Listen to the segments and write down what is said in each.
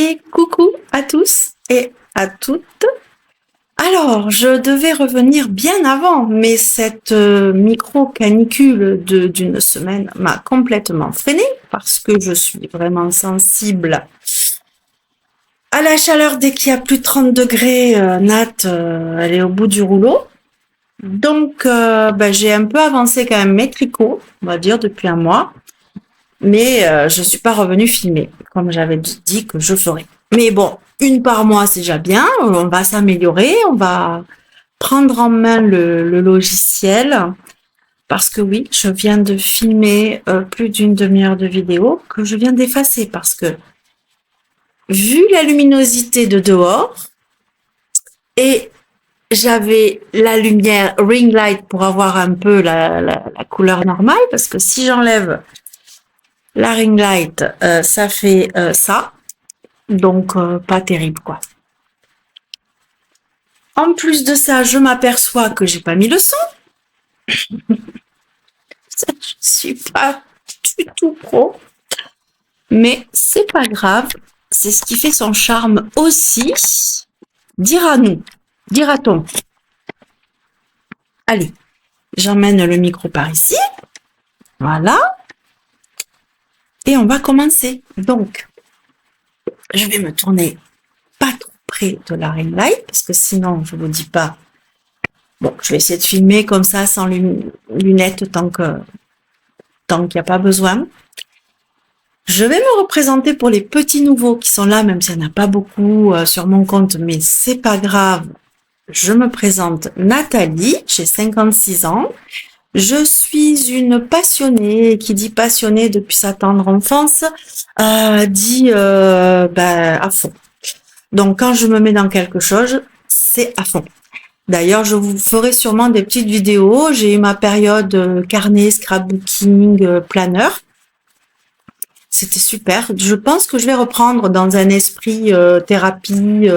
Et coucou à tous et à toutes. Alors, je devais revenir bien avant, mais cette micro-canicule d'une semaine m'a complètement freinée parce que je suis vraiment sensible à la chaleur. Dès qu'il y a plus de 30 degrés, Nat, elle est au bout du rouleau. Donc, j'ai un peu avancé quand même mes tricots, on va dire, depuis un mois. Mais je suis pas revenue filmer, comme j'avais dit que je ferais. Mais bon, une par mois, c'est déjà bien. On va s'améliorer, on va prendre en main le logiciel. Parce que oui, je viens de filmer plus d'une demi-heure de vidéo que je viens d'effacer. Parce que, vu la luminosité de dehors, et j'avais la lumière ring light pour avoir un peu la couleur normale. Parce que si j'enlève la ring light, ça fait ça. Donc, pas terrible, quoi. En plus de ça, je m'aperçois que j'ai pas mis le son. Je suis pas du tout pro. Mais c'est pas grave. C'est ce qui fait son charme aussi. Dira-nous. Dira-t-on. Allez, j'emmène le micro par ici. Voilà. Et on va commencer. Donc, je vais me tourner pas trop près de la ring light parce que sinon, je vous dis pas. Bon, je vais essayer de filmer comme ça sans lunettes tant qu'il n'y a pas besoin. Je vais me représenter pour les petits nouveaux qui sont là, même s'il n'y en a pas beaucoup sur mon compte, mais c'est pas grave. Je me présente Nathalie, j'ai 56 ans. Je suis une passionnée, qui dit passionnée depuis sa tendre enfance, dit à fond. Donc quand je me mets dans quelque chose, c'est à fond. D'ailleurs, je vous ferai sûrement des petites vidéos. J'ai eu ma période carnet, scrapbooking, planeur. C'était super. Je pense que je vais reprendre dans un esprit thérapie,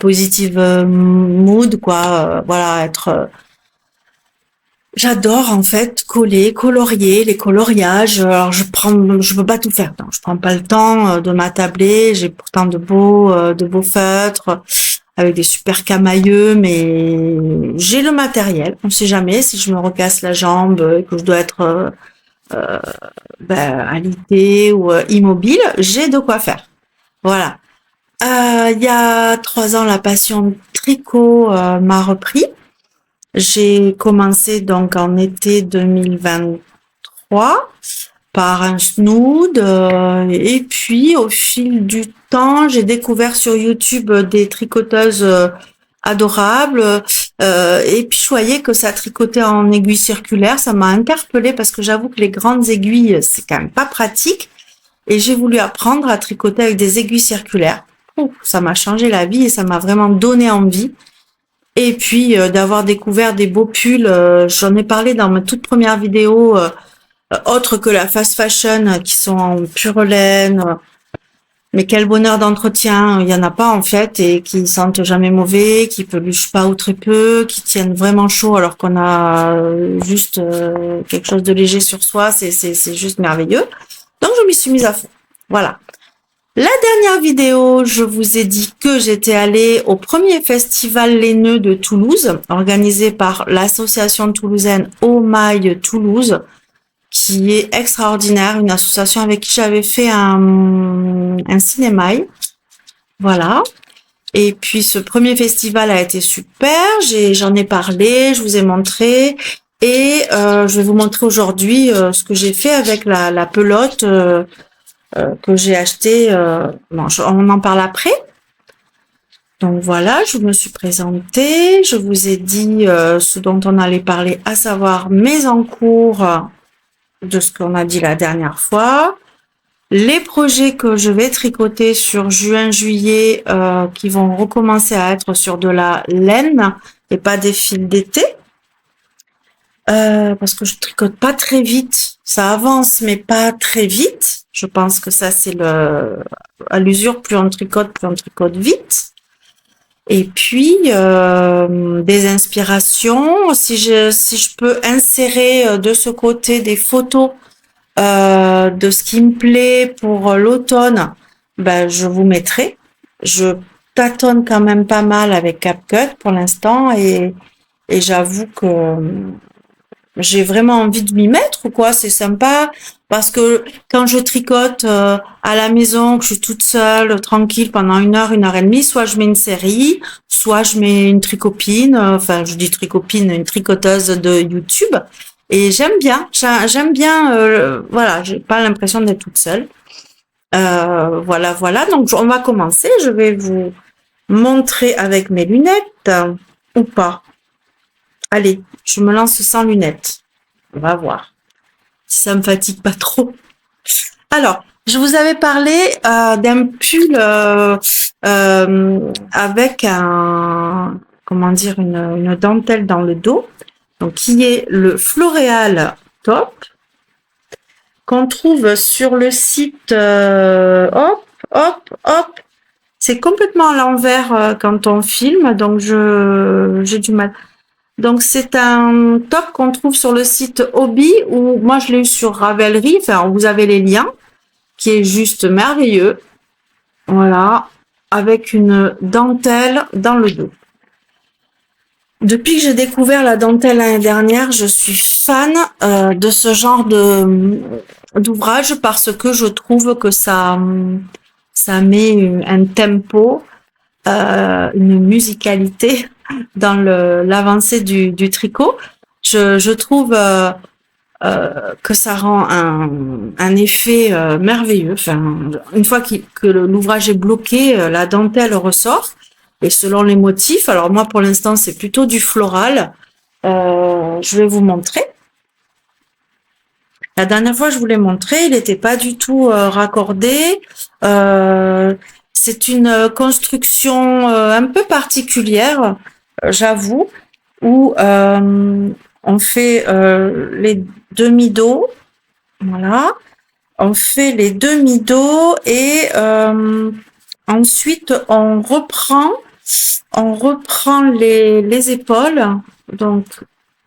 positive mood, quoi. Voilà, être... J'adore en fait coller, colorier, les coloriages. Alors je peux pas tout faire. Non, je prends pas le temps de m'attabler. J'ai pourtant de beaux feutres avec des super camailleux, mais j'ai le matériel. On sait jamais si je me recasse la jambe et que je dois être alité ou immobile, j'ai de quoi faire. Voilà. Il y a 3 ans, la passion tricot m'a repris. J'ai commencé donc en été 2023 par un snood et puis au fil du temps, j'ai découvert sur YouTube des tricoteuses adorables et puis je voyais que ça tricotait en aiguille circulaire. Ça m'a interpellée parce que j'avoue que les grandes aiguilles, c'est quand même pas pratique et j'ai voulu apprendre à tricoter avec des aiguilles circulaires. Ça m'a changé la vie et ça m'a vraiment donné envie. Et puis d'avoir découvert des beaux pulls, j'en ai parlé dans ma toute première vidéo, autre que la fast fashion, qui sont en pure laine. Mais quel bonheur d'entretien, il y en a pas en fait, et qui sentent jamais mauvais, qui peluchent pas ou très peu, qui tiennent vraiment chaud alors qu'on a juste quelque chose de léger sur soi, c'est juste merveilleux. Donc je m'y suis mise à fond. Voilà. La dernière vidéo, je vous ai dit que j'étais allée au premier festival laineux de Toulouse, organisé par l'association toulousaine Oh My Toulouse, qui est extraordinaire, une association avec qui j'avais fait un cinémail. Voilà. Et puis ce premier festival a été super, j'en ai parlé, je vous ai montré, et je vais vous montrer aujourd'hui ce que j'ai fait avec la pelote que j'ai acheté, on en parle après. Donc voilà, je me suis présentée, je vous ai dit ce dont on allait parler, à savoir mes encours de ce qu'on a dit la dernière fois, les projets que je vais tricoter sur juin-juillet qui vont recommencer à être sur de la laine et pas des fils d'été. Parce que je tricote pas très vite, ça avance mais pas très vite. Je pense que ça c'est à l'usure, plus on tricote vite. Et puis des inspirations, si je peux insérer de ce côté des photos de ce qui me plaît pour l'automne, ben, je vous mettrai. Je tâtonne quand même pas mal avec CapCut pour l'instant et j'avoue que j'ai vraiment envie de m'y mettre, quoi. C'est sympa parce que quand je tricote à la maison, que je suis toute seule, tranquille pendant 1 heure et demie, soit je mets une série, soit je mets une tricopine, enfin je dis tricopine, une tricoteuse de YouTube. Et j'aime bien, voilà, j'ai pas l'impression d'être toute seule. Voilà, voilà. Donc on va commencer. Je vais vous montrer avec mes lunettes ou pas. Allez, je me lance sans lunettes. On va voir si ça me fatigue pas trop. Alors, je vous avais parlé d'un pull avec comment dire, une dentelle dans le dos, donc qui est le Floréal Top, qu'on trouve sur le site hop, hop, hop. C'est complètement à l'envers quand on filme, donc j'ai du mal. Donc c'est un top qu'on trouve sur le site Hobby, ou moi je l'ai eu sur Ravelry, enfin vous avez les liens, qui est juste merveilleux. Voilà, avec une dentelle dans le dos. Depuis que j'ai découvert la dentelle l'année dernière, je suis fan de ce genre d'ouvrage parce que je trouve que ça met un tempo, une musicalité dans l'avancée du tricot. Je trouve que ça rend un effet merveilleux. Enfin, une fois que l'ouvrage est bloqué, la dentelle ressort. Et selon les motifs, alors moi pour l'instant c'est plutôt du floral. Je vais vous montrer. La dernière fois je vous l'ai montré, il n'était pas du tout raccordé. C'est une construction un peu particulière, j'avoue, où on fait les demi-dos, voilà. On fait les demi-dos et ensuite on reprend les épaules. Donc,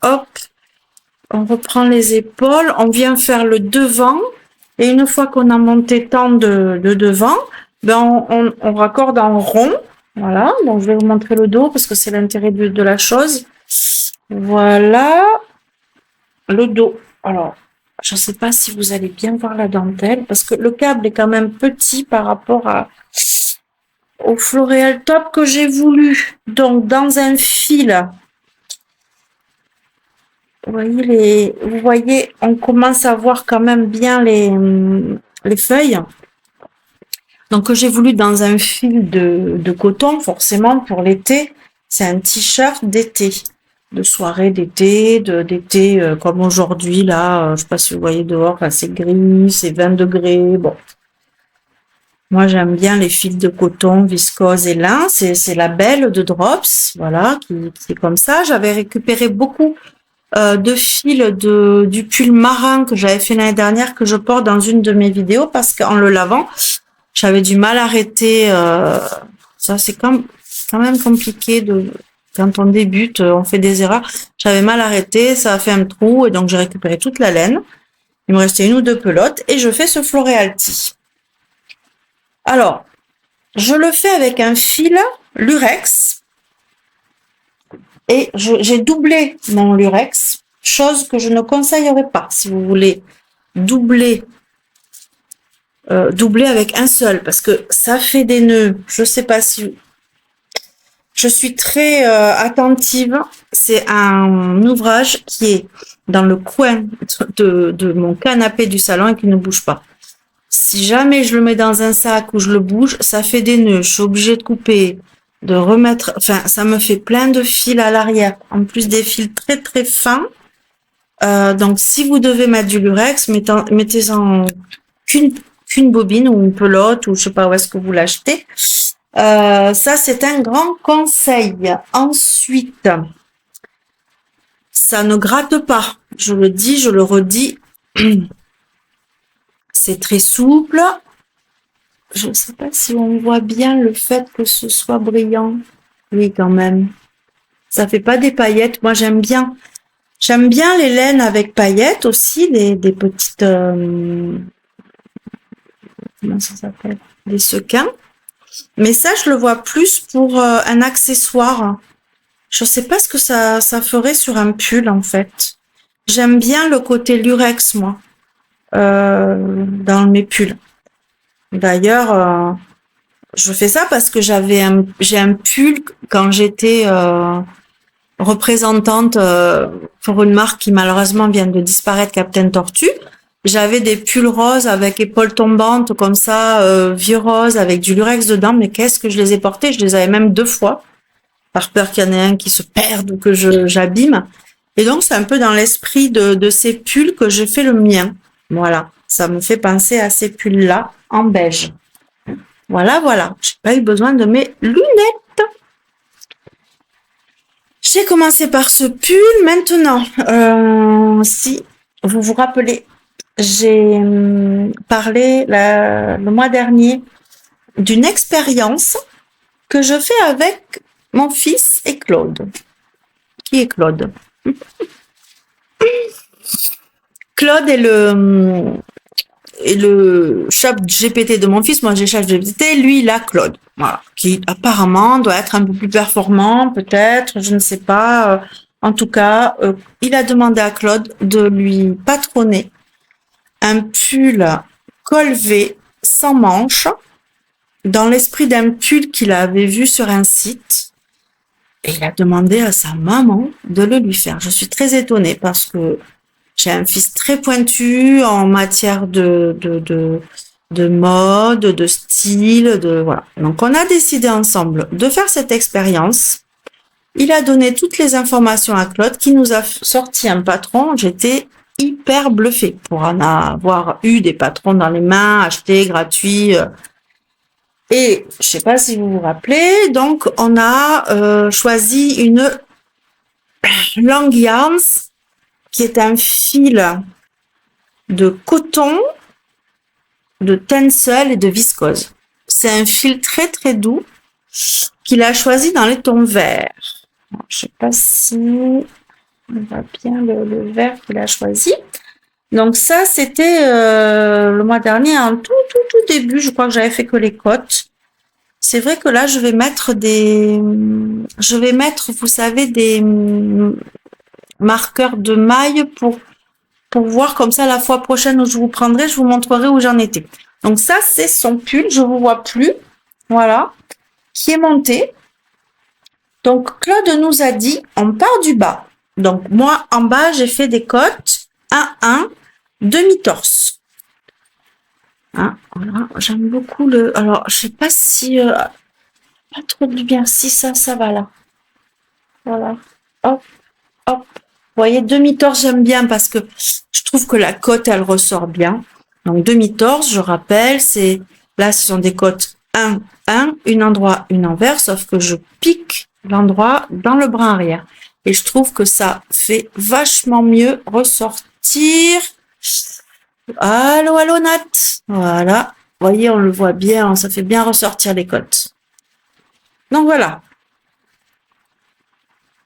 hop, on reprend les épaules, on vient faire le devant et une fois qu'on a monté tant de devant, ben on raccorde en rond. Voilà, donc je vais vous montrer le dos parce que c'est l'intérêt de la chose. Voilà le dos. Alors, je ne sais pas si vous allez bien voir la dentelle parce que le câble est quand même petit par rapport au Floréal Top que j'ai voulu. Donc, dans un fil, vous voyez, on commence à voir quand même bien les feuilles. Donc, que j'ai voulu dans un fil de coton, forcément, pour l'été. C'est un t-shirt d'été, de soirée d'été, comme aujourd'hui, là, je sais pas si vous voyez dehors, là, c'est gris, c'est 20 degrés, bon. Moi, j'aime bien les fils de coton, viscose et lin, c'est la belle de Drops, voilà, qui est comme ça. J'avais récupéré beaucoup de fils du pull marin que j'avais fait l'année dernière, que je porte dans une de mes vidéos, parce qu'en le lavant, j'avais du mal à arrêter. Ça, c'est quand même compliqué quand on débute, on fait des erreurs. J'avais mal arrêté, ça a fait un trou et donc j'ai récupéré toute la laine. Il me restait 1 ou 2 pelotes et je fais ce Floréalti. Alors, je le fais avec un fil lurex et j'ai doublé mon lurex, chose que je ne conseillerais pas si vous voulez doubler avec un seul parce que ça fait des nœuds. Je sais pas si je suis très attentive. C'est un ouvrage qui est dans le coin de mon canapé du salon et qui ne bouge pas. Si jamais je le mets dans un sac ou je le bouge, ça fait des nœuds. Je suis obligée de couper, de remettre. Enfin, ça me fait plein de fils à l'arrière. En plus des fils très très fins. Donc, si vous devez mettre du lurex, mettez-en qu'une bobine ou une pelote ou je sais pas où est-ce que vous l'achetez. Ça, c'est un grand conseil. Ensuite, ça ne gratte pas. Je le dis, je le redis. C'est très souple. Je ne sais pas si on voit bien le fait que ce soit brillant. Oui, quand même. Ça fait pas des paillettes. Moi, j'aime bien. J'aime bien les laines avec paillettes aussi, des petites... comment ça s'appelle? les sequins. Mais ça, je le vois plus pour un accessoire. Je sais pas ce que ça ferait sur un pull, en fait. J'aime bien le côté lurex, moi, dans mes pulls. D'ailleurs, je fais ça parce que j'ai un pull quand j'étais représentante pour une marque qui malheureusement vient de disparaître, Captain Tortue. J'avais des pulls roses avec épaules tombantes comme ça, vieux rose avec du lurex dedans. Mais qu'est-ce que je les ai portés? Je les avais même 2 fois par peur qu'il y en ait un qui se perde ou que j'abîme. Et donc c'est un peu dans l'esprit de ces pulls que j'ai fait le mien. Voilà, ça me fait penser à ces pulls-là en beige. Voilà, voilà. J'ai pas eu besoin de mes lunettes. J'ai commencé par ce pull. Maintenant, si vous vous rappelez, j'ai parlé le mois dernier d'une expérience que je fais avec mon fils et Claude. Qui est Claude? Claude est le chat GPT de mon fils. Moi, j'ai chat GPT. Lui, il a Claude. Voilà. Qui apparemment doit être un peu plus performant, peut-être. Je ne sais pas. En tout cas, il a demandé à Claude de lui patronner un pull col V sans manches, dans l'esprit d'un pull qu'il avait vu sur un site. Et il a demandé à sa maman de le lui faire. Je suis très étonnée parce que j'ai un fils très pointu en matière de mode, de style, voilà. Donc, on a décidé ensemble de faire cette expérience. Il a donné toutes les informations à Claude qui nous a sorti un patron. J'étais hyper bluffée pour en avoir eu des patrons dans les mains, achetés, gratuits. Et je sais pas si vous vous rappelez, donc on a choisi une Long Yarns qui est un fil de coton, de tencel et de viscose. C'est un fil très très doux qu'il a choisi dans les tons verts. Alors, je sais pas si on voit bien le vert qu'il a choisi. Donc ça, c'était le mois dernier, en tout début. Je crois que j'avais fait que les côtes. C'est vrai que là, je vais mettre, vous savez, des marqueurs de maille pour voir comme ça la fois prochaine où je vous prendrai, je vous montrerai où j'en étais. Donc ça, c'est son pull. Je vous vois plus. Voilà. Qui est monté. Donc Claude nous a dit, on part du bas. Donc moi, en bas, j'ai fait des côtes 1-1, demi-torse. Hein, voilà, j'aime beaucoup le... Alors, je sais pas si... pas trop de bien. Si ça va là. Voilà. Hop, hop. Vous voyez, demi-torse, j'aime bien parce que je trouve que la côte, elle ressort bien. Donc, demi-torse, je rappelle, c'est... Là, ce sont des côtes 1, une endroit, une envers, sauf que je pique l'endroit dans le bras arrière. Et je trouve que ça fait vachement mieux ressortir. Allô, allô, Nat. Voilà. Vous voyez, on le voit bien, ça fait bien ressortir les côtes. Donc, voilà.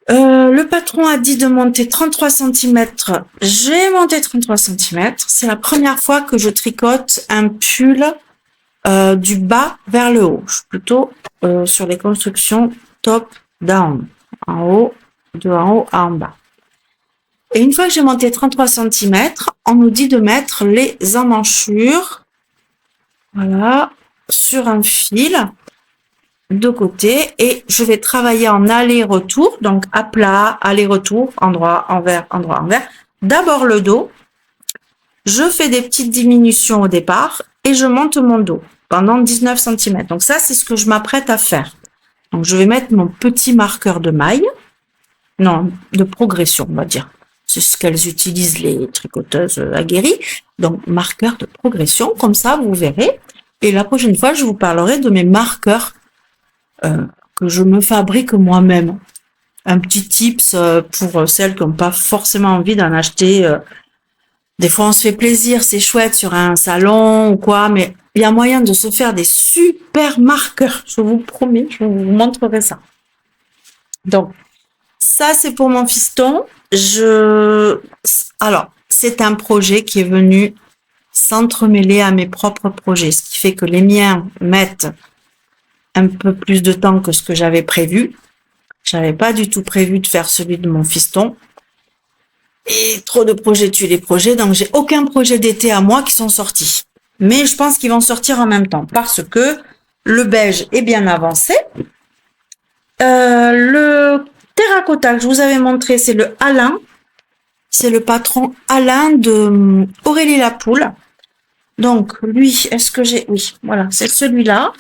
Le patron a dit de monter 33 cm. J'ai monté 33 cm. C'est la première fois que je tricote un pull du bas vers le haut. Je suis plutôt sur les constructions top-down. En haut, de en haut à en bas. Et une fois que j'ai monté 33 cm, on nous dit de mettre les emmanchures, voilà, sur un fil de côté. Et je vais travailler en aller-retour, donc à plat, aller-retour, endroit, envers, endroit, envers. D'abord le dos. Je fais des petites diminutions au départ et je monte mon dos pendant 19 cm. Donc ça, c'est ce que je m'apprête à faire. Donc je vais mettre mon petit marqueur de maille. Non, de progression, on va dire. C'est ce qu'elles utilisent, les tricoteuses aguerries. Donc, marqueur de progression, comme ça, vous verrez. Et la prochaine fois, je vous parlerai de mes marqueurs que je me fabrique moi-même. Un petit tips pour celles qui n'ont pas forcément envie d'en acheter. Des fois, on se fait plaisir, c'est chouette sur un salon ou quoi, mais il y a moyen de se faire des super marqueurs. Je vous promets, je vous montrerai ça. Donc, ça, c'est pour mon fiston. Alors, c'est un projet qui est venu s'entremêler à mes propres projets, ce qui fait que les miens mettent un peu plus de temps que ce que j'avais prévu. J'avais pas du tout prévu de faire celui de mon fiston. Et trop de projets tuent les projets, donc j'ai aucun projet d'été à moi qui sont sortis. Mais je pense qu'ils vont sortir en même temps parce que le beige est bien avancé. Le terracotta que je vous avais montré, c'est le Alain. C'est le patron Alain de Aurélie Lapoule. Donc, lui, est-ce que j'ai... Oui, voilà, c'est celui-là.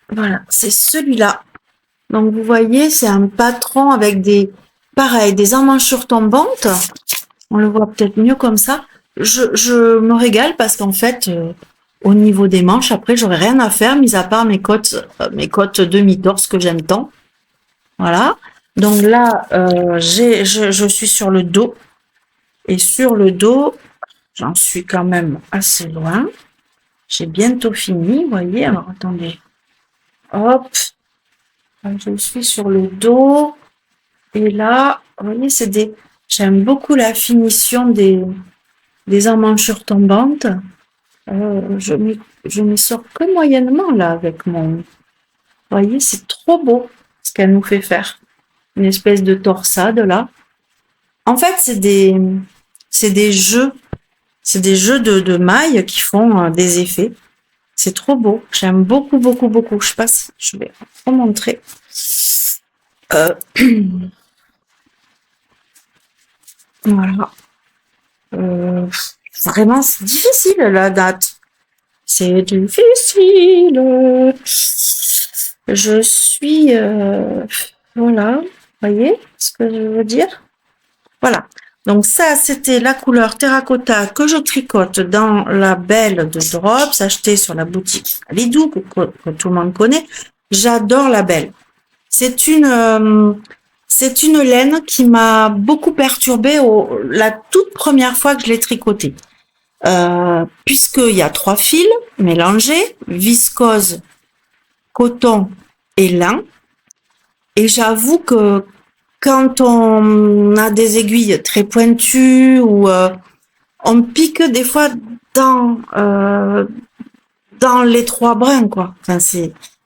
Voilà, c'est celui-là. Donc, vous voyez, c'est un patron avec des... Pareil, des emmanchures tombantes. On le voit peut-être mieux comme ça. Je me régale parce qu'en fait, au niveau des manches, après, j'aurais rien à faire, mis à part mes côtes demi-torse que j'aime tant. Voilà. Donc là, je suis sur le dos. Et sur le dos, j'en suis quand même assez loin. J'ai bientôt fini, vous voyez. Alors, attendez. Hop. Je suis sur le dos. Et là, vous voyez, j'aime beaucoup la finition des emmanchures tombantes. Je m'y sors que moyennement là avec mon... Vous voyez, c'est trop beau ce qu'elle nous fait faire. Une espèce de torsade là. En fait, c'est des jeux de mailles qui font des effets. C'est trop beau. J'aime beaucoup, beaucoup, beaucoup. Je sais pas si je vais vous montrer. Voilà. Vraiment, c'est difficile la date. C'est difficile. Je suis... voilà. Vous voyez ce que je veux dire? Voilà. Donc ça, c'était la couleur terracotta que je tricote dans la belle de Drops, achetée sur la boutique Lidou, que tout le monde connaît. J'adore la belle. C'est une laine qui m'a beaucoup perturbée la toute première fois que je l'ai tricotée. Puisqu'il y a 3 fils mélangés, viscose, coton et lin. Et j'avoue que quand on a des aiguilles très pointues ou on pique des fois dans les 3 brins, quoi. Enfin,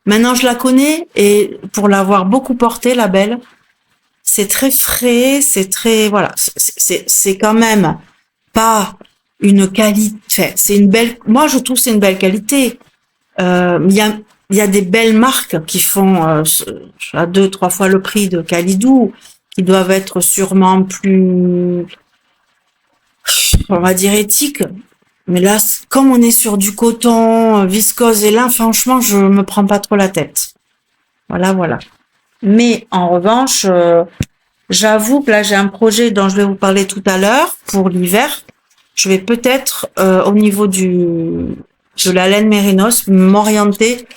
maintenant je la connais et pour l'avoir beaucoup portée, la belle, c'est très frais, c'est très... Voilà, c'est quand même pas une qualité... Enfin, c'est une belle... Moi, je trouve que c'est une belle qualité. Il y a des belles marques qui font à 2-3 fois le prix de Kalidou, qui doivent être sûrement plus, on va dire, éthiques. Mais là, comme on est sur du coton, viscose et lin, franchement, je me prends pas trop la tête. Voilà, voilà. Mais en revanche, j'avoue que là, j'ai un projet dont je vais vous parler tout à l'heure pour l'hiver. Je vais peut-être, au niveau de la laine mérinos, m'orienter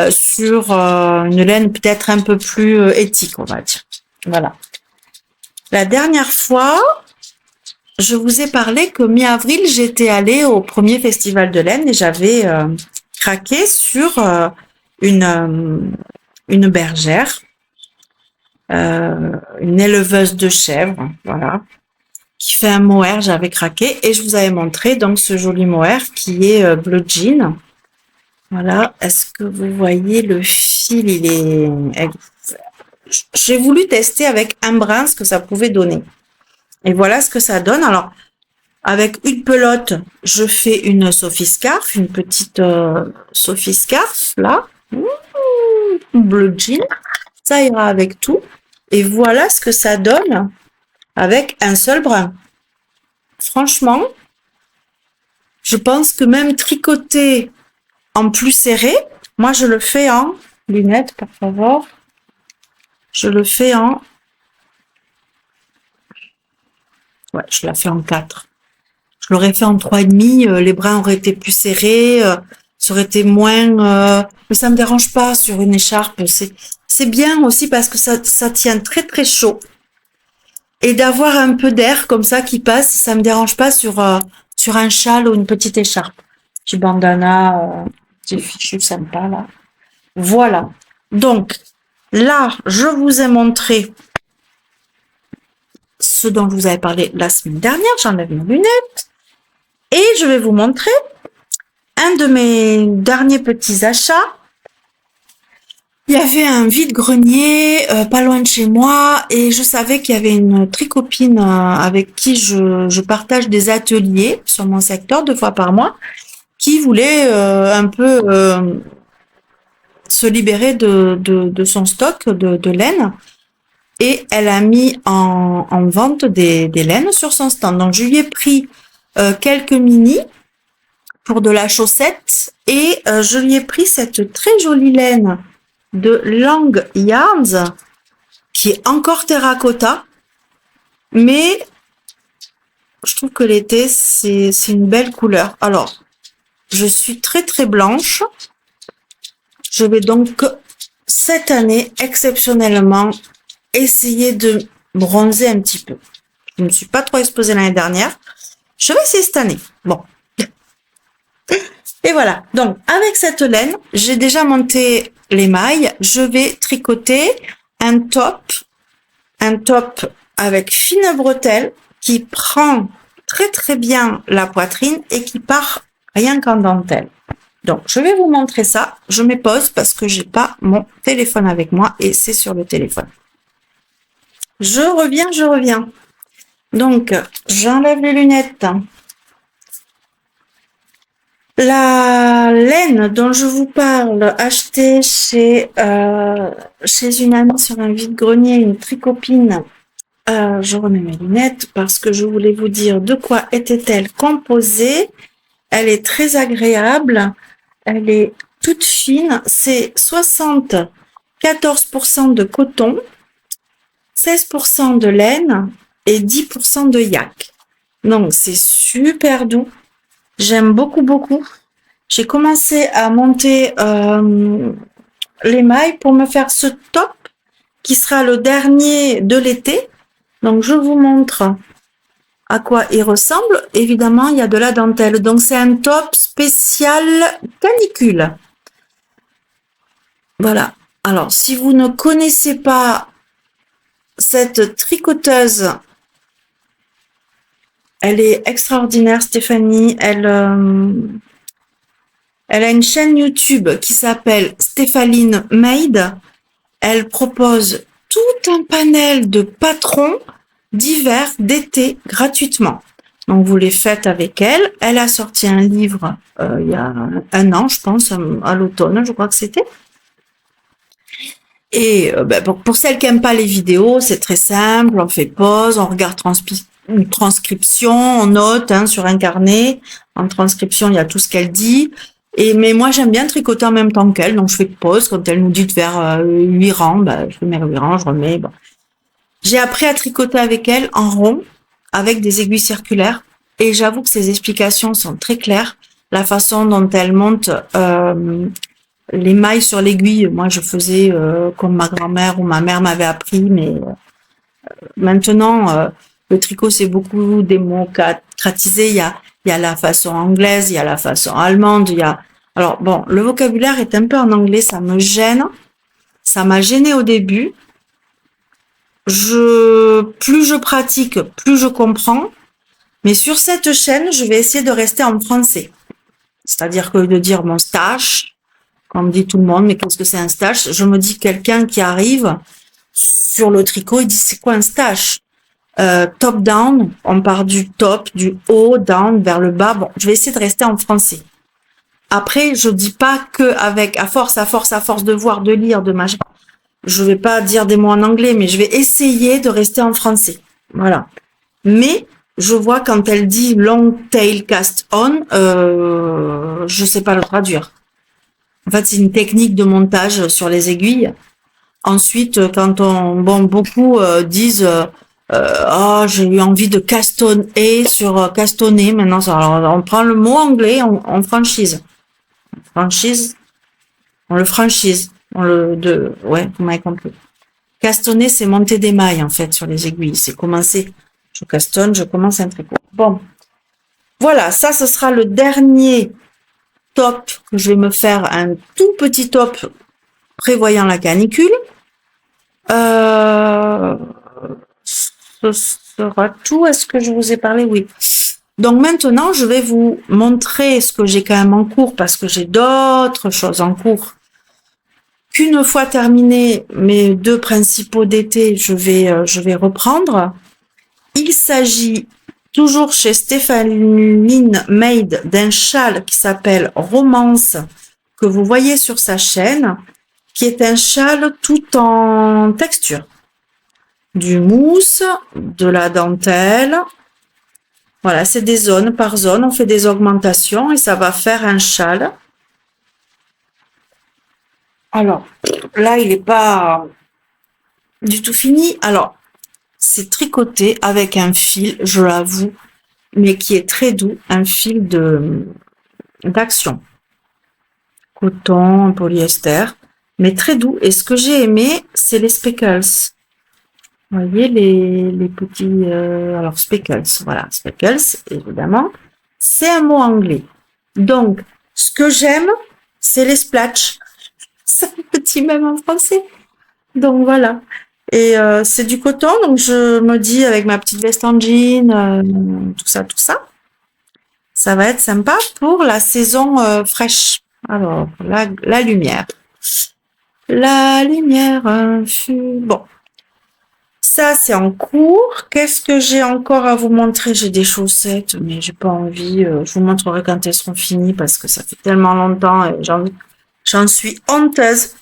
sur une laine peut-être un peu plus éthique, on va dire. Voilà. La dernière fois, je vous ai parlé que mi-avril, j'étais allée au premier festival de laine et j'avais craqué sur une bergère, une éleveuse de chèvres, voilà, qui fait un mohair. J'avais craqué et je vous avais montré donc ce joli mohair qui est bleu jean. Voilà, est-ce que vous voyez le fil? Il est... J'ai voulu tester avec un brin ce que ça pouvait donner. Et voilà ce que ça donne. Alors, avec une pelote, je fais une Sophie Scarf, une petite Sophie Scarf, là. Bleu jean. Ça ira avec tout. Et voilà ce que ça donne avec un seul brin. Franchement, je pense que même tricoter en plus serré, moi je le fais en lunettes, par favor. Je le fais en... Ouais, je la fais en 4. Je l'aurais fait en 3,5. Les brins auraient été plus serrés. Ça aurait été moins... mais ça me dérange pas sur une écharpe. C'est bien aussi parce que ça tient très très chaud. Et d'avoir un peu d'air comme ça qui passe, ça me dérange pas sur un châle ou une petite écharpe. Petit bandana, petit fichu sympa là. Voilà. Donc, là, je vous ai montré ce dont je vous avais parlé la semaine dernière. J'enlève mes lunettes et je vais vous montrer un de mes derniers petits achats. Il y avait un vide-grenier pas loin de chez moi et je savais qu'il y avait une tricopine avec qui je partage des ateliers sur mon secteur 2 fois par mois qui voulait un peu se libérer de son stock de laine. Et elle a mis en vente des laines sur son stand. Donc, je lui ai pris quelques mini pour de la chaussette et je lui ai pris cette très jolie laine de Long Yarns qui est encore terracotta. Mais je trouve que l'été, c'est une belle couleur. Alors, je suis très très blanche. Je vais donc cette année, exceptionnellement, essayer de bronzer un petit peu. Je ne me suis pas trop exposée l'année dernière. Je vais essayer cette année. Bon. Et voilà. Donc, avec cette laine, j'ai déjà monté les mailles. Je vais tricoter un top avec fine bretelle qui prend très très bien la poitrine et qui part rien qu'en dentelle. Donc, je vais vous montrer ça. Je mets pause parce que j'ai pas mon téléphone avec moi et c'est sur le téléphone. Je reviens. Donc, j'enlève les lunettes. La laine dont je vous parle, achetée chez une amie sur un vide-grenier, une tricopine. Je remets mes lunettes parce que je voulais vous dire de quoi était-elle composée. Elle est très agréable. Elle est toute fine. C'est 74% de coton, 16% de laine et 10% de yak. Donc, c'est super doux. J'aime beaucoup. J'ai commencé à monter les mailles pour me faire ce top qui sera le dernier de l'été. Donc, je vous montre à quoi il ressemble. Évidemment, il y a de la dentelle. Donc, c'est un top spécial canicule. Voilà. Alors, si vous ne connaissez pas cette tricoteuse, elle est extraordinaire, Stéphanie. Elle a une chaîne YouTube qui s'appelle Stéphaline Made. Elle propose tout un panel de patrons d'hiver, d'été, gratuitement. Donc, vous les faites avec elle. Elle a sorti un livre il y a 1 an, je pense, à l'automne, je crois que c'était. Et pour celles qui n'aiment pas les vidéos, c'est très simple. On fait pause, on regarde une transcription, on note sur un carnet. En transcription, il y a tout ce qu'elle dit. Mais moi, j'aime bien tricoter en même temps qu'elle. Donc, je fais pause. Quand elle nous dit de faire 8 rangs, je fais mes 8 rangs, je remets. Bon. J'ai appris à tricoter avec elle en rond, avec des aiguilles circulaires. Et j'avoue que ses explications sont très claires. La façon dont elle monte les mailles sur l'aiguille, moi je faisais comme ma grand-mère ou ma mère m'avait appris, mais maintenant le tricot c'est beaucoup démocratisé. Il y a la façon anglaise, il y a la façon allemande, alors bon, le vocabulaire est un peu en anglais, ça me gêne, ça m'a gêné au début. Plus je pratique, plus je comprends. Mais sur cette chaîne, je vais essayer de rester en français. C'est-à-dire que de dire mon stash, comme dit tout le monde, mais qu'est-ce que c'est un stash? Je me dis quelqu'un qui arrive sur le tricot, il dit c'est quoi un stash? Top down, on part du top, du haut, down, vers le bas. Bon, je vais essayer de rester en français. Après, je dis pas que avec à force de voir, de lire, de machin, je vais pas dire des mots en anglais, mais je vais essayer de rester en français. Voilà. Mais je vois quand elle dit long tail cast on, je sais pas le traduire. En fait, c'est une technique de montage sur les aiguilles. Ensuite, quand beaucoup disent j'ai eu envie de castonner sur castonner. Maintenant, alors, on prend le mot anglais, on franchise. Franchise, on le franchise. Ouais, vous m'avez compris. Castonner, c'est monter des mailles, en fait, sur les aiguilles. C'est commencer. Je castonne, je commence un tricot. Bon. Voilà, ça, ce sera le dernier top que je vais me faire, un tout petit top prévoyant la canicule. sera tout. Est-ce que je vous ai parlé? Oui. Donc maintenant, je vais vous montrer ce que j'ai quand même en cours parce que j'ai d'autres choses en cours. Qu'une fois terminé mes 2 principaux d'été, je vais reprendre. Il s'agit toujours chez Stéphanine Made d'un châle qui s'appelle Romance, que vous voyez sur sa chaîne, qui est un châle tout en texture. Du mousse, de la dentelle. Voilà, c'est des zones par zone. On fait des augmentations et ça va faire un châle. Alors, là, il n'est pas du tout fini. Alors, c'est tricoté avec un fil, je l'avoue, mais qui est très doux, un fil d'action. Coton, polyester, mais très doux. Et ce que j'ai aimé, c'est les speckles. Vous voyez les petits... alors, speckles, voilà, speckles, évidemment. C'est un mot anglais. Donc, ce que j'aime, c'est les splatchs. Ça me dit même en français. Donc, voilà. Et c'est du coton, donc je me dis avec ma petite veste en jean, tout ça, ça va être sympa pour la saison fraîche. Alors, la lumière. La lumière fut... Bon, ça c'est en cours. Qu'est-ce que j'ai encore à vous montrer? J'ai des chaussettes, mais j'ai pas envie. Je vous montrerai quand elles seront finies parce que ça fait tellement longtemps et j'en suis honteuse.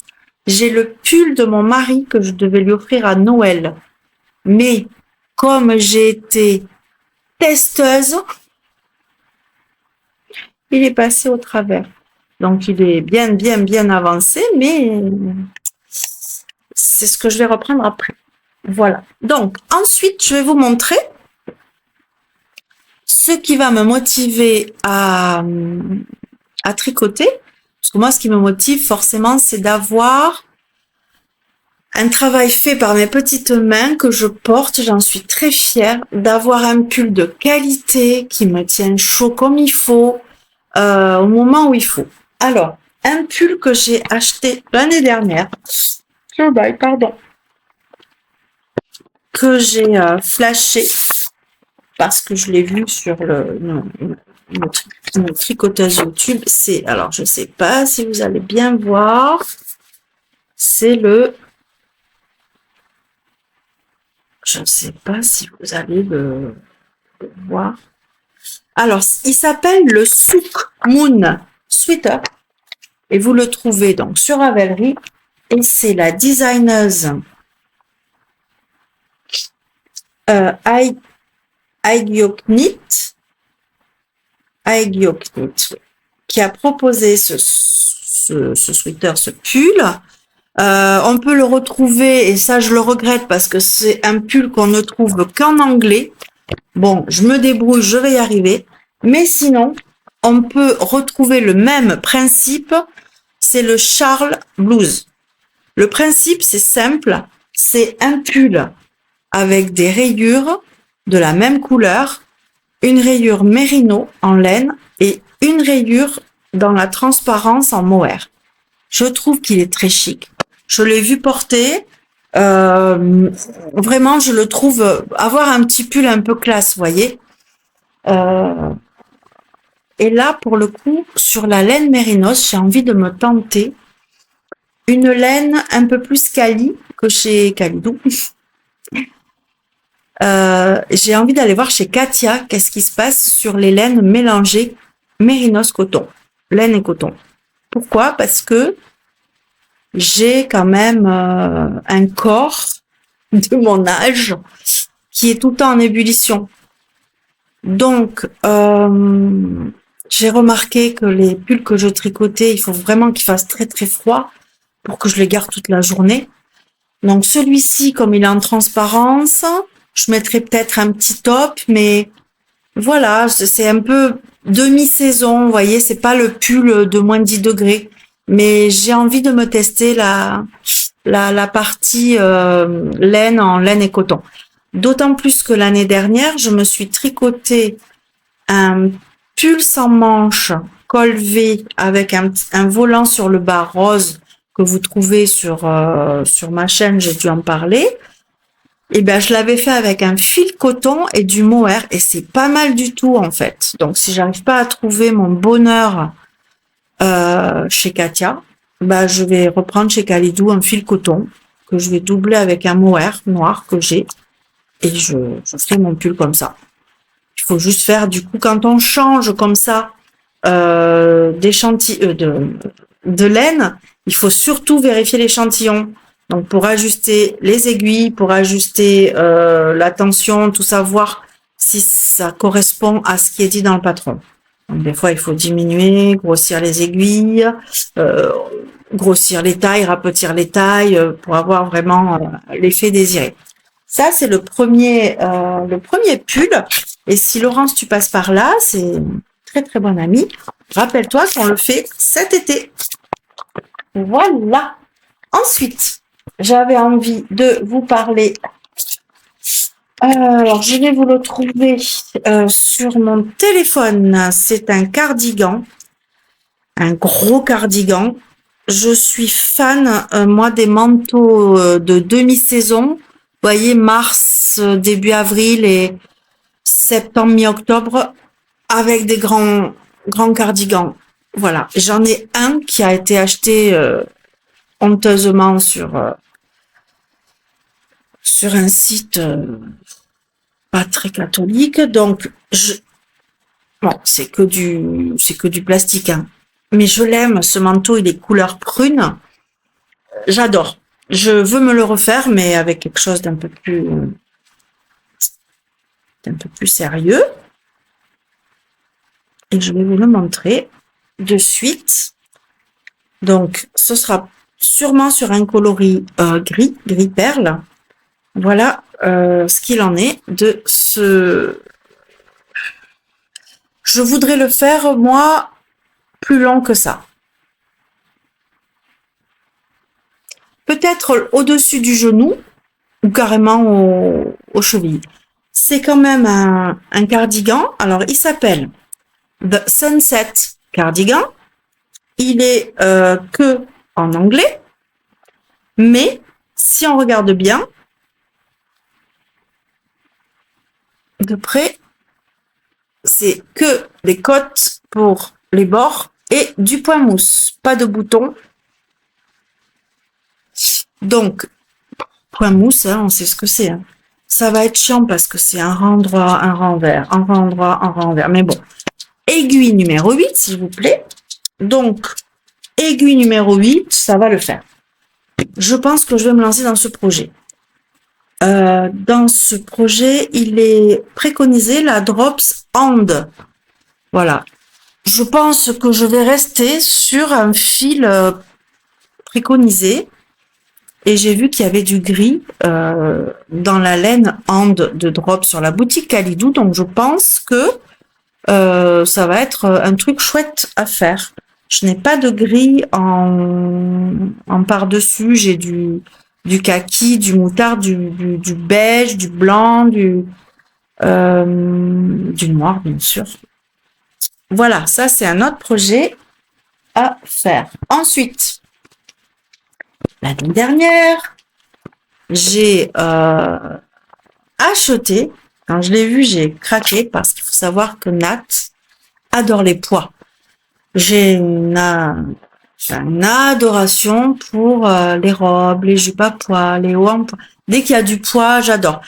J'ai le pull de mon mari que je devais lui offrir à Noël. Mais comme j'ai été testeuse, il est passé au travers. Donc, il est bien avancé, mais c'est ce que je vais reprendre après. Voilà. Donc, ensuite, je vais vous montrer ce qui va me motiver à tricoter. Parce que moi, ce qui me motive forcément, c'est d'avoir un travail fait par mes petites mains que je porte. J'en suis très fière d'avoir un pull de qualité qui me tienne chaud comme il faut au moment où il faut. Alors, un pull que j'ai acheté l'année dernière. Pardon. Que j'ai flashé parce que je l'ai vu sur une tricoteuse YouTube. C'est, alors je sais pas si vous allez bien voir, c'est je ne sais pas si vous allez le voir. Alors, il s'appelle le Souk Moon Sweater et vous le trouvez donc sur Ravelry et c'est la designeuse Aegyoknit, qui a proposé ce sweater, ce pull. On peut le retrouver, et ça je le regrette parce que c'est un pull qu'on ne trouve qu'en anglais. Bon, je me débrouille, je vais y arriver. Mais sinon, on peut retrouver le même principe, c'est le Charles Blues. Le principe, c'est simple, c'est un pull avec des rayures de la même couleur, une rayure mérino en laine et une rayure dans la transparence en mohair. Je trouve qu'il est très chic. Je l'ai vu porter. Vraiment, je le trouve avoir un petit pull un peu classe, vous voyez. Et là, pour le coup, sur la laine mérinos, j'ai envie de me tenter une laine un peu plus quali que chez Calidou. J'ai envie d'aller voir chez Katia qu'est-ce qui se passe sur les laines mélangées mérinos coton, laine et coton. Pourquoi? Parce que j'ai quand même un corps de mon âge qui est tout le temps en ébullition. Donc, j'ai remarqué que les pulls que je tricotais, il faut vraiment qu'ils fassent très très froid pour que je les garde toute la journée. Donc celui-ci, comme il est en transparence, je mettrai peut-être un petit top, mais voilà, c'est un peu demi-saison, vous voyez, c'est pas le pull de moins 10 degrés. Mais j'ai envie de me tester la partie laine en laine et coton. D'autant plus que l'année dernière, je me suis tricoté un pull sans manches col V avec un volant sur le bas rose que vous trouvez sur ma chaîne, j'ai dû en parler. Et ben, je l'avais fait avec un fil coton et du mohair et c'est pas mal du tout en fait. Donc, si j'arrive pas à trouver mon bonheur chez Katia, bah, je vais reprendre chez Kalidou un fil coton que je vais doubler avec un mohair noir que j'ai et je fais mon pull comme ça. Il faut juste faire du coup quand on change comme ça d'échantillon de laine, il faut surtout vérifier l'échantillon. Donc pour ajuster les aiguilles, pour ajuster la tension, tout ça, voir si ça correspond à ce qui est dit dans le patron. Donc des fois il faut diminuer, grossir les aiguilles, grossir les tailles, rapetir les tailles pour avoir vraiment l'effet désiré. Ça c'est le premier pull. Et si Laurence tu passes par là, c'est très très bonne amie. Rappelle-toi qu'on le fait cet été. Voilà. Ensuite, j'avais envie de vous parler. Alors, je vais vous le trouver sur mon téléphone. C'est un cardigan, un gros cardigan. Je suis fan, moi, des manteaux de demi-saison. Vous voyez, mars, début avril et septembre, mi-octobre, avec des grands cardigans. Voilà. J'en ai un qui a été acheté honteusement sur un site pas très catholique, donc bon, c'est que du plastique, hein. Mais je l'aime, ce manteau, il est couleur prune, j'adore. Je veux me le refaire, mais avec quelque chose d'un peu plus sérieux. Et je vais vous le montrer de suite. Donc, ce sera sûrement sur un coloris gris perle. Voilà ce qu'il en est de ce... Je voudrais le faire, moi, plus long que ça. Peut-être au-dessus du genou ou carrément aux chevilles. C'est quand même un cardigan. Alors, il s'appelle The Sunset Cardigan. Il est que en anglais. Mais, si on regarde bien, de près, c'est que des côtes pour les bords et du point mousse, pas de boutons. Donc, point mousse, hein, on sait ce que c'est. Hein. Ça va être chiant parce que c'est un rang droit, un rang vert, un rang droit, un rang vert. Mais bon, aiguille numéro 8, s'il vous plaît. Donc, aiguille numéro 8, ça va le faire. Je pense que je vais me lancer dans ce projet. Dans ce projet, il est préconisé la Drops Hand. Voilà. Je pense que je vais rester sur un fil préconisé. Et j'ai vu qu'il y avait du gris dans la laine Hand de Drops sur la boutique Kalidou. Donc, je pense que ça va être un truc chouette à faire. Je n'ai pas de gris en par-dessus. J'ai du kaki, du moutarde, du beige, du blanc, du noir, bien sûr. Voilà, ça, c'est un autre projet à faire. Ensuite, l'année dernière, j'ai acheté, quand je l'ai vu, j'ai craqué parce qu'il faut savoir que Nat adore les pois. J'ai une adoration pour les robes, les jupes à pois, les hauts en pois. Dès qu'il y a du pois, j'adore.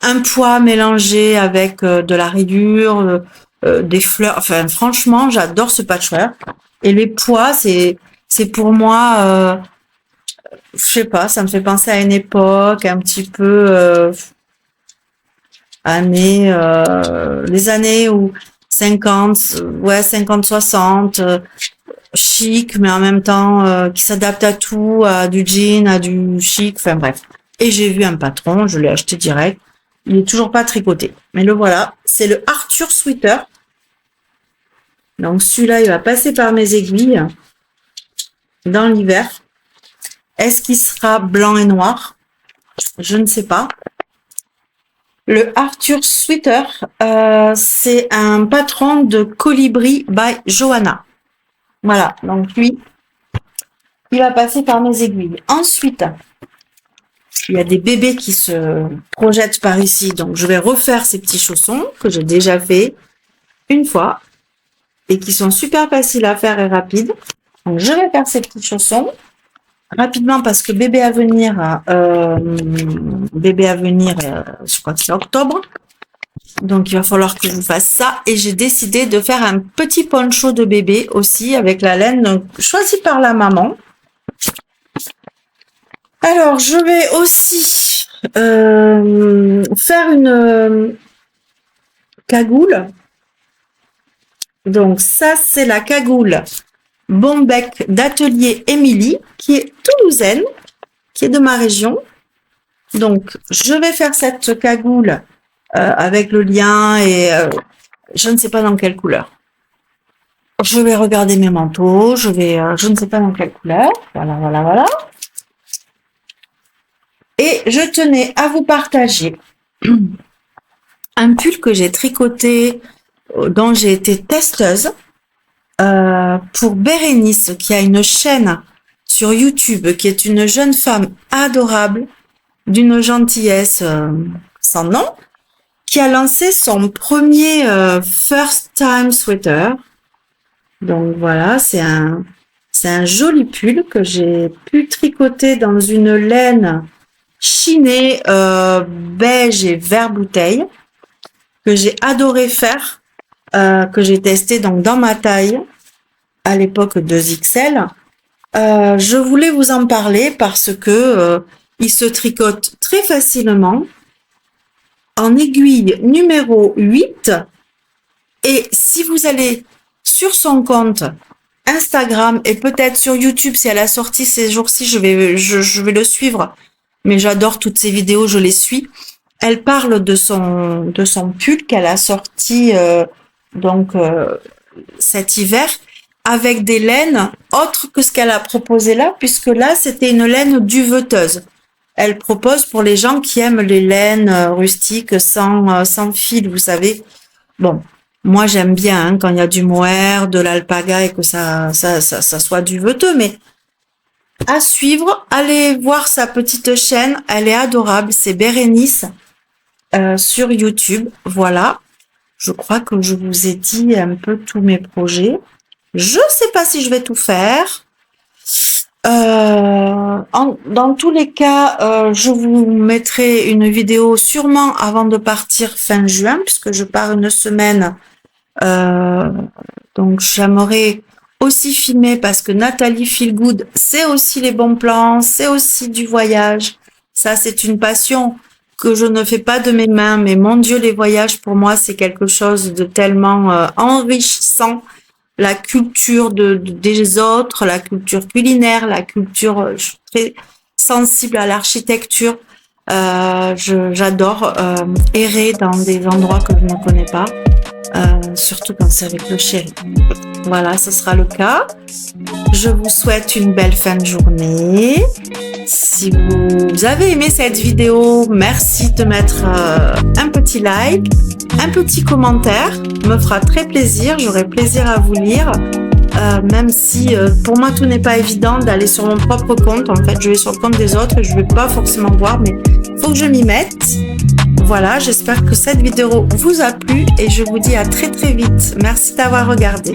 Un pois mélangé avec de la rayure, des fleurs. Enfin, franchement, j'adore ce patchwork. Et les pois, c'est pour moi, je sais pas, ça me fait penser à une époque un petit peu les années où 50, 60, chic, mais en même temps qui s'adapte à tout, à du jean, à du chic, enfin bref. Et j'ai vu un patron, je l'ai acheté direct. Il est toujours pas tricoté, mais le voilà. C'est le Arthur Sweater. Donc celui-là, il va passer par mes aiguilles dans l'hiver. Est-ce qu'il sera blanc et noir? Je ne sais pas. Le Arthur Sweater, c'est un patron de Colibri by Johanna. Voilà, donc lui, il va passer par mes aiguilles. Ensuite, il y a des bébés qui se projettent par ici. Donc, je vais refaire ces petits chaussons que j'ai déjà fait une fois et qui sont super faciles à faire et rapides. Donc, je vais faire ces petits chaussons rapidement parce que bébé à venir, je crois que c'est octobre. Donc, il va falloir que je fasse ça. Et j'ai décidé de faire un petit poncho de bébé aussi avec la laine choisie par la maman. Alors, je vais aussi faire une cagoule. Donc, ça, c'est la cagoule Bombec d'Atelier Émilie, qui est toulousaine, qui est de ma région. Donc, je vais faire cette cagoule avec le lien et je ne sais pas dans quelle couleur. Je vais regarder mes manteaux, je ne sais pas dans quelle couleur. Voilà, voilà, voilà. Et je tenais à vous partager un pull que j'ai tricoté, dont j'ai été testeuse, pour Bérénice, qui a une chaîne sur YouTube, qui est une jeune femme adorable, d'une gentillesse sans nom, qui a lancé son premier First Time Sweater. Donc voilà, c'est un joli pull que j'ai pu tricoter dans une laine chinée beige et vert bouteille, que j'ai adoré faire, que j'ai testé donc dans ma taille à l'époque 2XL. Je voulais vous en parler parce que il se tricote très facilement en aiguille numéro 8, et si vous allez sur son compte Instagram et peut-être sur YouTube, si elle a sorti ces jours-ci, je vais le suivre, mais j'adore toutes ces vidéos, je les suis. Elle parle de son pull qu'elle a sorti cet hiver avec des laines autres que ce qu'elle a proposé là, puisque là c'était une laine duveteuse. Elle propose pour les gens qui aiment les laines rustiques sans fil, vous savez. Bon, moi j'aime bien quand il y a du mohair, de l'alpaga et que ça soit duveteux, mais à suivre, allez voir sa petite chaîne, elle est adorable, c'est Bérénice sur YouTube. Voilà, je crois que je vous ai dit un peu tous mes projets. Je sais pas si je vais tout faire. Dans tous les cas, je vous mettrai une vidéo sûrement avant de partir fin juin, puisque je pars une semaine. Donc j'aimerais aussi filmer parce que Nathalie Feel Good, c'est aussi les bons plans, c'est aussi du voyage. Ça, c'est une passion que je ne fais pas de mes mains, mais mon Dieu, les voyages pour moi, c'est quelque chose de tellement enrichissant. La culture des autres, la culture culinaire, la culture, je suis très sensible à l'architecture. J'adore errer dans des endroits que je ne connais pas, surtout quand c'est avec le chéri. Voilà, ce sera le cas. Je vous souhaite une belle fin de journée. Si vous avez aimé cette vidéo, merci de mettre un petit like, un petit commentaire, me fera très plaisir, j'aurai plaisir à vous lire, même si pour moi tout n'est pas évident d'aller sur mon propre compte. En fait, je vais sur le compte des autres et je ne vais pas forcément voir, mais il faut que je m'y mette. Voilà, j'espère que cette vidéo vous a plu et je vous dis à très très vite. Merci d'avoir regardé.